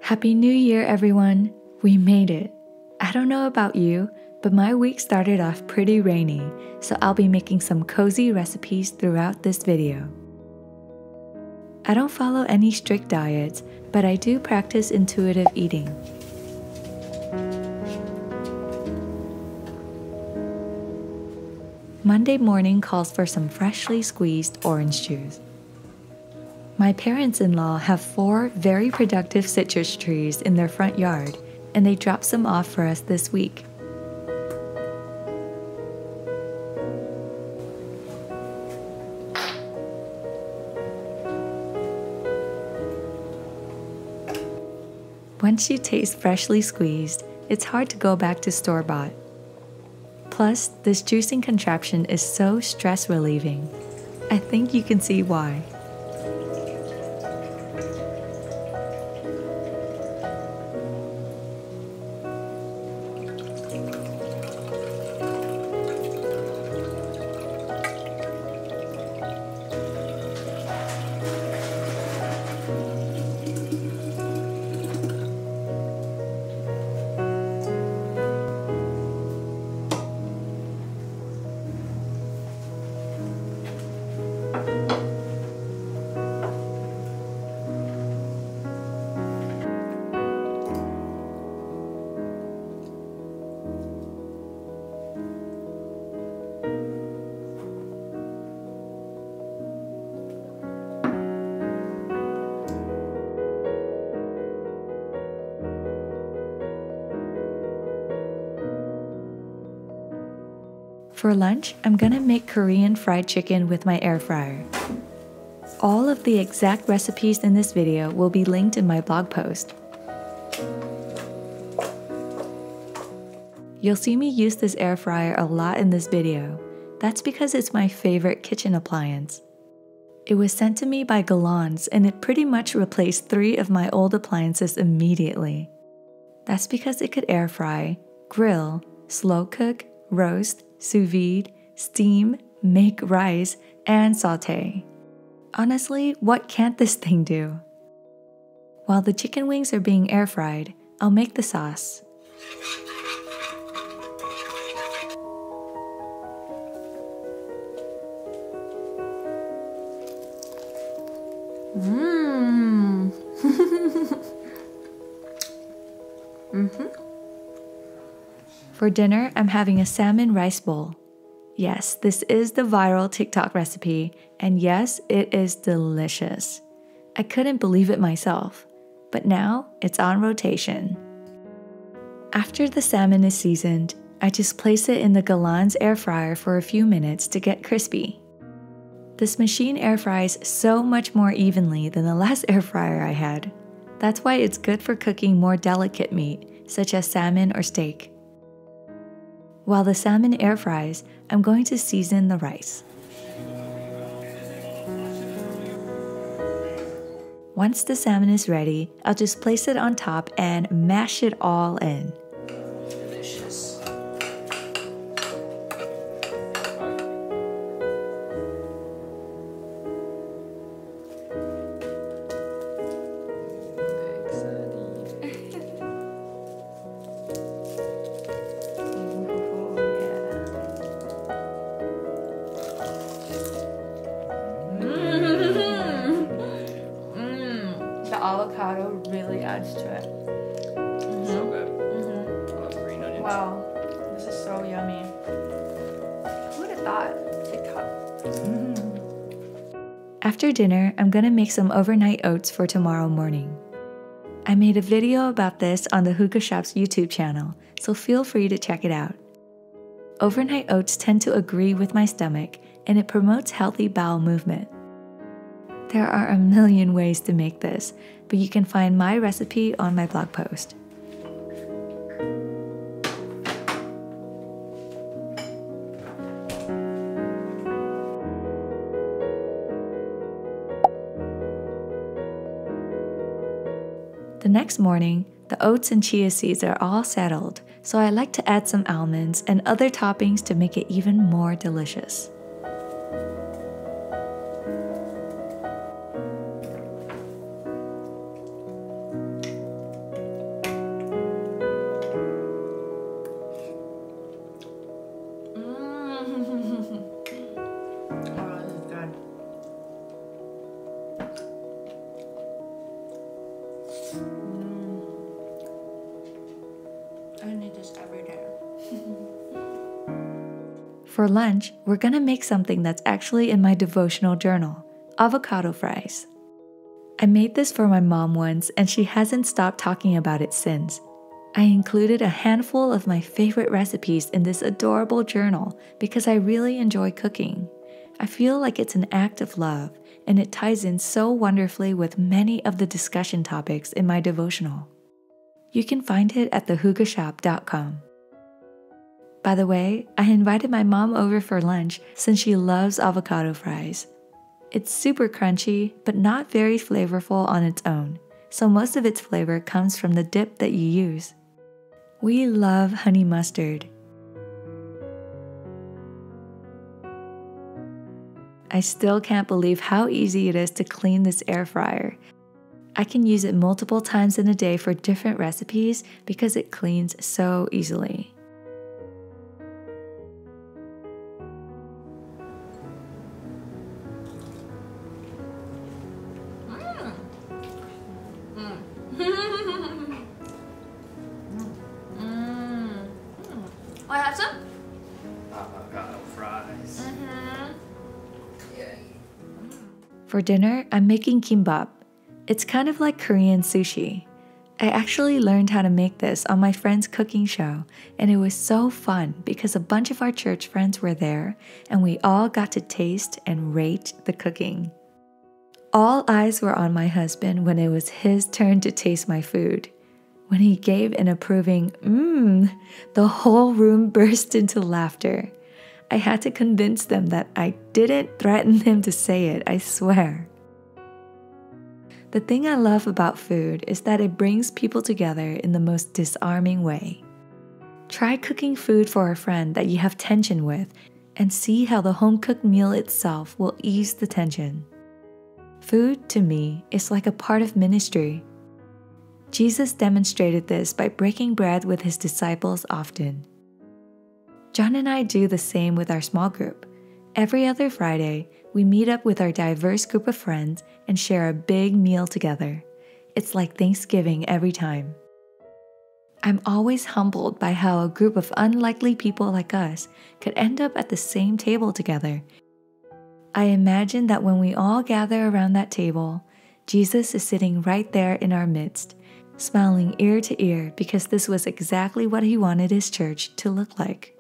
Happy New Year, everyone! We made it! I don't know about you, but my week started off pretty rainy, so I'll be making some cozy recipes throughout this video. I don't follow any strict diets, but I do practice intuitive eating. Monday morning calls for some freshly squeezed orange juice. My parents-in-law have 4 very productive citrus trees in their front yard, and they dropped some off for us this week. Once you taste freshly squeezed, it's hard to go back to store-bought. Plus, this juicing contraption is so stress-relieving. I think you can see why. For lunch, I'm gonna make Korean fried chicken with my air fryer. All of the exact recipes in this video will be linked in my blog post. You'll see me use this air fryer a lot in this video. That's because it's my favorite kitchen appliance. It was sent to me by Galons, and it pretty much replaced 3 of my old appliances immediately. That's because it could air fry, grill, slow cook, roast, sous vide, steam, make rice, and saute. Honestly, what can't this thing do? While the chicken wings are being air fried, I'll make the sauce. For dinner, I'm having a salmon rice bowl. Yes, this is the viral TikTok recipe, and yes, it is delicious. I couldn't believe it myself, but now it's on rotation. After the salmon is seasoned, I just place it in the Galons air fryer for a few minutes to get crispy. This machine air fries so much more evenly than the last air fryer I had. That's why it's good for cooking more delicate meat, such as salmon or steak. While the salmon air fries, I'm going to season the rice. Once the salmon is ready, I'll just place it on top and mash it all in. Delicious. The avocado really adds to it. So good. I love green onions. Wow, this is so yummy. Who would have thought? TikTok. After dinner, I'm gonna make some overnight oats for tomorrow morning. I made a video about this on the Hookah Shop's YouTube channel, so feel free to check it out. Overnight oats tend to agree with my stomach, and it promotes healthy bowel movement. There are a million ways to make this, but you can find my recipe on my blog post. The next morning, the oats and chia seeds are all settled, so I like to add some almonds and other toppings to make it even more delicious. For lunch, we're gonna make something that's actually in my devotional journal, avocado fries. I made this for my mom once and she hasn't stopped talking about it since. I included a handful of my favorite recipes in this adorable journal because I really enjoy cooking. I feel like it's an act of love and it ties in so wonderfully with many of the discussion topics in my devotional. You can find it at thehugashop.com. By the way, I invited my mom over for lunch since she loves avocado fries. It's super crunchy, but not very flavorful on its own, so most of its flavor comes from the dip that you use. We love honey mustard. I still can't believe how easy it is to clean this air fryer. I can use it multiple times in a day for different recipes because it cleans so easily. Want to have some? Avocado fries. Yay. For dinner, I'm making kimbap. It's kind of like Korean sushi. I actually learned how to make this on my friend's cooking show, and it was so fun because a bunch of our church friends were there and we all got to taste and rate the cooking. All eyes were on my husband when it was his turn to taste my food. When he gave an approving the whole room burst into laughter. I had to convince them that I didn't threaten him to say it, I swear. The thing I love about food is that it brings people together in the most disarming way. Try cooking food for a friend that you have tension with and see how the home-cooked meal itself will ease the tension. Food, to me, is like a part of ministry. Jesus demonstrated this by breaking bread with his disciples often. John and I do the same with our small group. Every other Friday, we meet up with our diverse group of friends and share a big meal together. It's like Thanksgiving every time. I'm always humbled by how a group of unlikely people like us could end up at the same table together. I imagine that when we all gather around that table, Jesus is sitting right there in our midst, smiling ear to ear because this was exactly what he wanted his church to look like.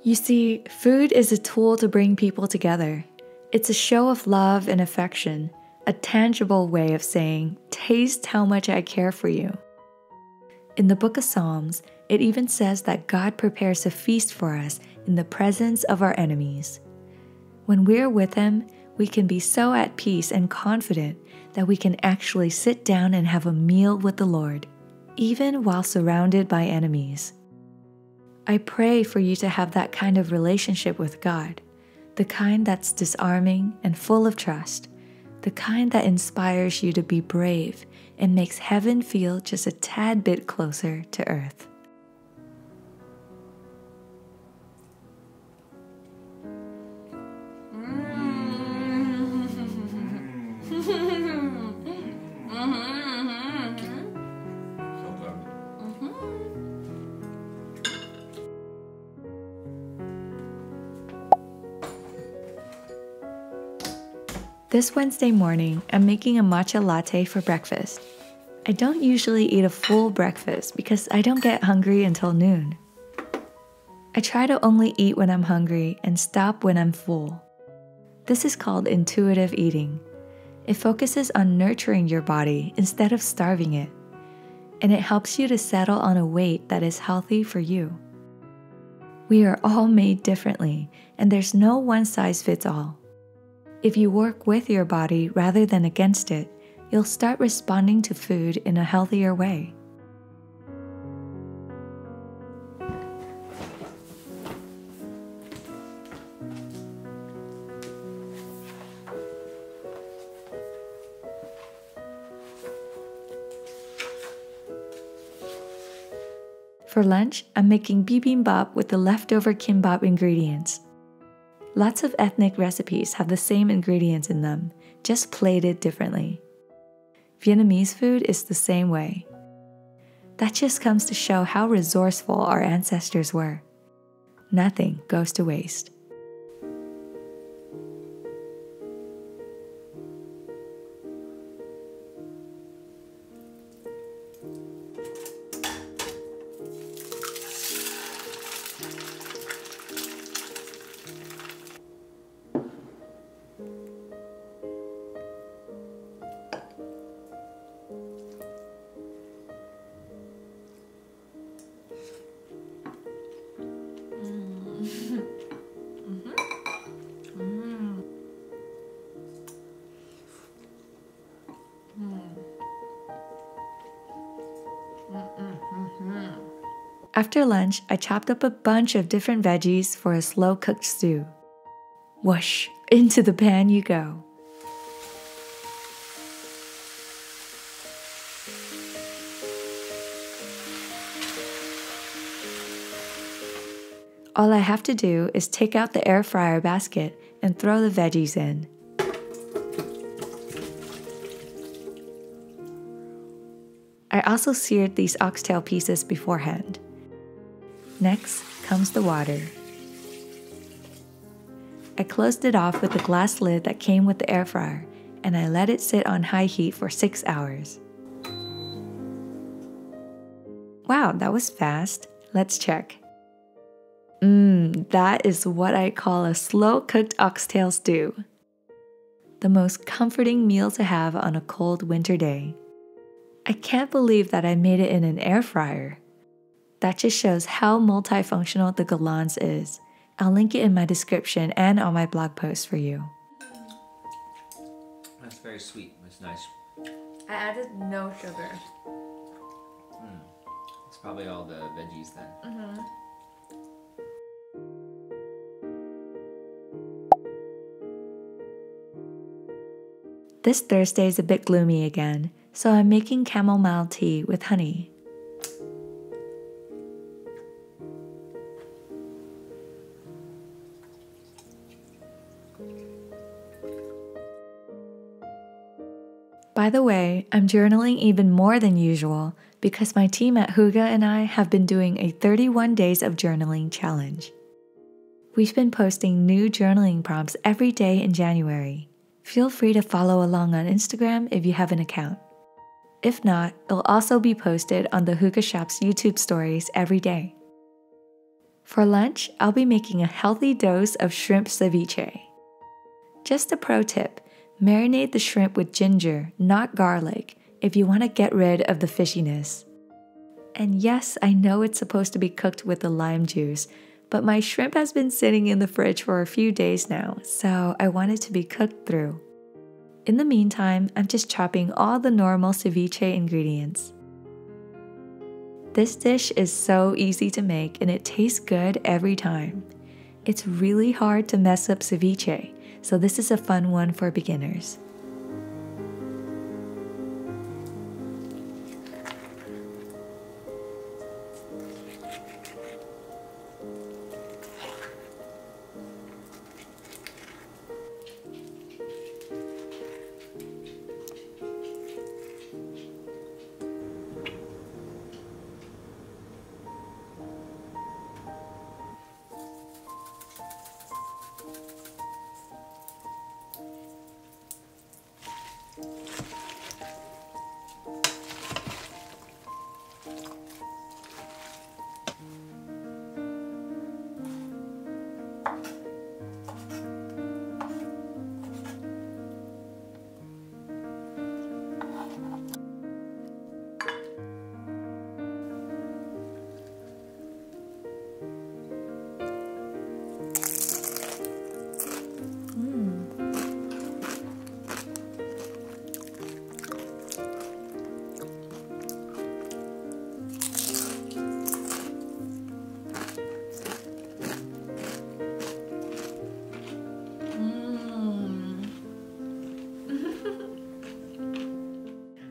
You see, food is a tool to bring people together. It's a show of love and affection, a tangible way of saying, "Taste how much I care for you." In the book of Psalms, it even says that God prepares a feast for us in the presence of our enemies. When we're with him, we can be so at peace and confident that we can actually sit down and have a meal with the Lord, even while surrounded by enemies. I pray for you to have that kind of relationship with God, the kind that's disarming and full of trust, the kind that inspires you to be brave and makes heaven feel just a tad bit closer to earth. This Wednesday morning, I'm making a matcha latte for breakfast. I don't usually eat a full breakfast because I don't get hungry until noon. I try to only eat when I'm hungry and stop when I'm full. This is called intuitive eating. It focuses on nurturing your body instead of starving it, and it helps you to settle on a weight that is healthy for you. We are all made differently, and there's no one size fits all. If you work with your body rather than against it, you'll start responding to food in a healthier way. For lunch, I'm making bibimbap with the leftover kimbap ingredients. Lots of ethnic recipes have the same ingredients in them, just plated differently. Vietnamese food is the same way. That just comes to show how resourceful our ancestors were. Nothing goes to waste. After lunch, I chopped up a bunch of different veggies for a slow-cooked stew. Whoosh! Into the pan you go. All I have to do is take out the air fryer basket and throw the veggies in. I also seared these oxtail pieces beforehand. Next comes the water. I closed it off with the glass lid that came with the air fryer, and I let it sit on high heat for 6 hours. Wow, that was fast. Let's check. That is what I call a slow-cooked oxtail stew. The most comforting meal to have on a cold winter day. I can't believe that I made it in an air fryer. That just shows how multifunctional the Galans is. I'll link it in my description and on my blog post for you. That's very sweet. It's nice. I added no sugar. It's probably all the veggies then. This Thursday is a bit gloomy again, so I'm making chamomile tea with honey. By the way, I'm journaling even more than usual because my team at Hygge and I have been doing a 31 days of journaling challenge. We've been posting new journaling prompts every day in January. Feel free to follow along on Instagram if you have an account. If not, it'll also be posted on the Hygge Shop's YouTube stories every day. For lunch, I'll be making a healthy dose of shrimp ceviche. Just a pro tip, marinate the shrimp with ginger, not garlic, if you want to get rid of the fishiness. And yes, I know it's supposed to be cooked with the lime juice, but my shrimp has been sitting in the fridge for a few days now, so I want it to be cooked through. In the meantime, I'm just chopping all the normal ceviche ingredients. This dish is so easy to make and it tastes good every time. It's really hard to mess up ceviche, so this is a fun one for beginners.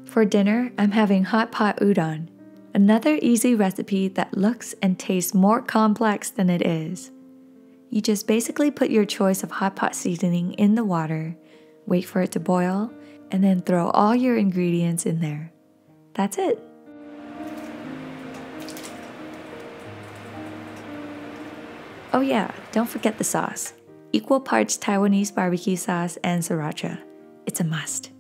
For dinner, I'm having hot pot udon, another easy recipe that looks and tastes more complex than it is. You just basically put your choice of hot pot seasoning in the water, wait for it to boil, and then throw all your ingredients in there. That's it. Oh yeah, don't forget the sauce. Equal parts Taiwanese barbecue sauce and sriracha. It's a must.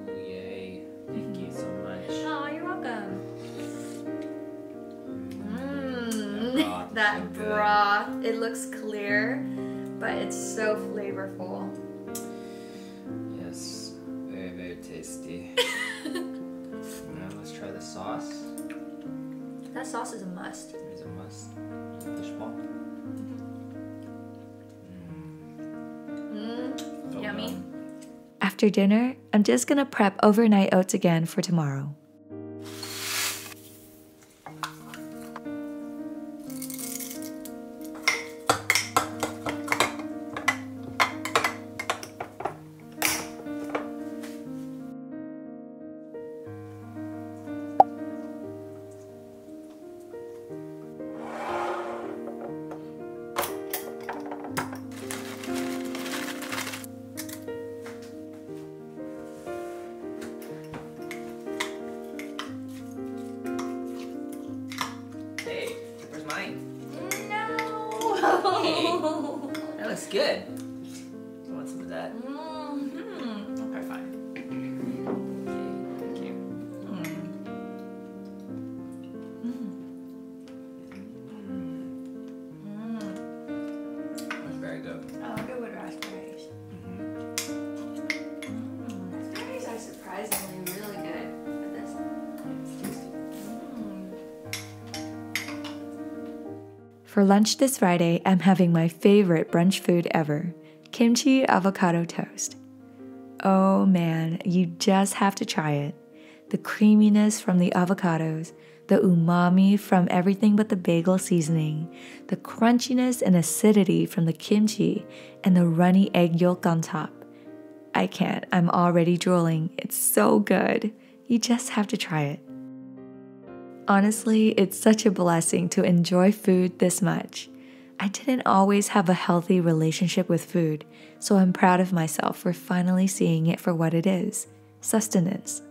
Yay. Thank you so much. Oh, you're welcome. That That broth is so good. broth. It looks clear, but it's so flavorful. Yes, very, very tasty. Now let's try the sauce. That sauce is a must. It's a must. Fish ball. So Yummy. yum. After dinner, I'm just gonna prep overnight oats again for tomorrow. Hey, where's mine? No. That looks good. I want some of that. Okay, fine. Thank you. That's very good. Oh, good with raspberries. Raspberries are surprisingly really good at this. For lunch this Friday, I'm having my favorite brunch food ever, kimchi avocado toast. Oh man, you just have to try it. The creaminess from the avocados, the umami from everything but the bagel seasoning, the crunchiness and acidity from the kimchi, and the runny egg yolk on top. I can't, I'm already drooling. It's so good. You just have to try it. Honestly, it's such a blessing to enjoy food this much. I didn't always have a healthy relationship with food, so I'm proud of myself for finally seeing it for what it is, sustenance.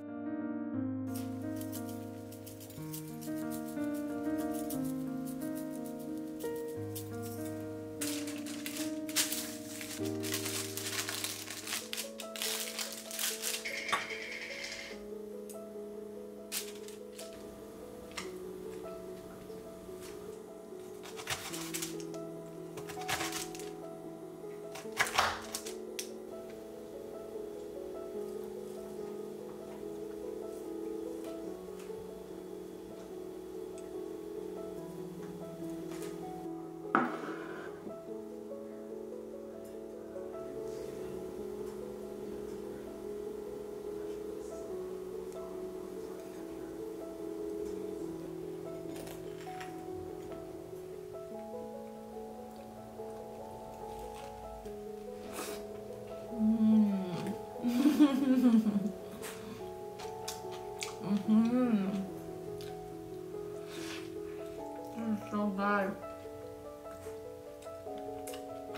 So good.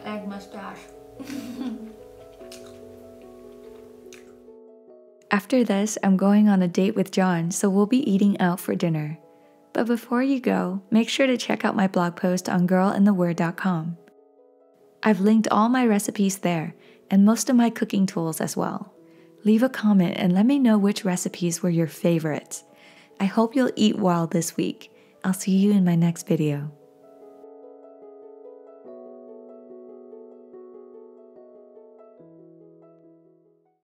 Egg mustache. After this, I'm going on a date with John, so we'll be eating out for dinner. But before you go, make sure to check out my blog post on girlintheword.com. I've linked all my recipes there and most of my cooking tools as well. Leave a comment and let me know which recipes were your favorites. I hope you'll eat well this week. I'll see you in my next video.